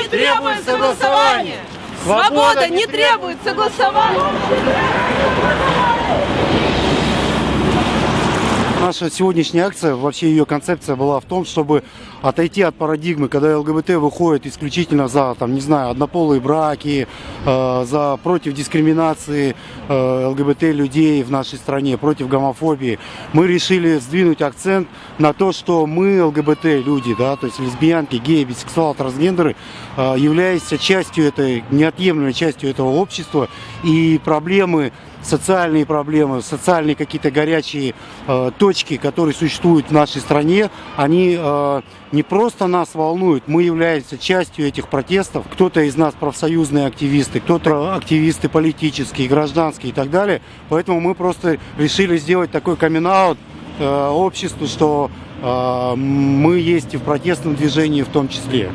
не требует согласования! Свобода не требует согласования! Наша сегодняшняя акция, вообще ее концепция была в том, чтобы отойти от парадигмы, когда ЛГБТ выходит исключительно за, там, не знаю, однополые браки, против дискриминации ЛГБТ людей в нашей стране, против гомофобии. Мы решили сдвинуть акцент на то, что мы ЛГБТ люди, да, то есть лесбиянки, геи, бисексуалы, трансгендеры, являемся частью этой, неотъемлемой частью этого общества, и социальные проблемы, социальные какие-то горячие точки, которые существуют в нашей стране, они не просто нас волнуют, мы являемся частью этих протестов. Кто-то из нас профсоюзные активисты, кто-то активисты политические, гражданские и так далее. Поэтому мы просто решили сделать такой камин-аут обществу, что мы есть и в протестном движении в том числе.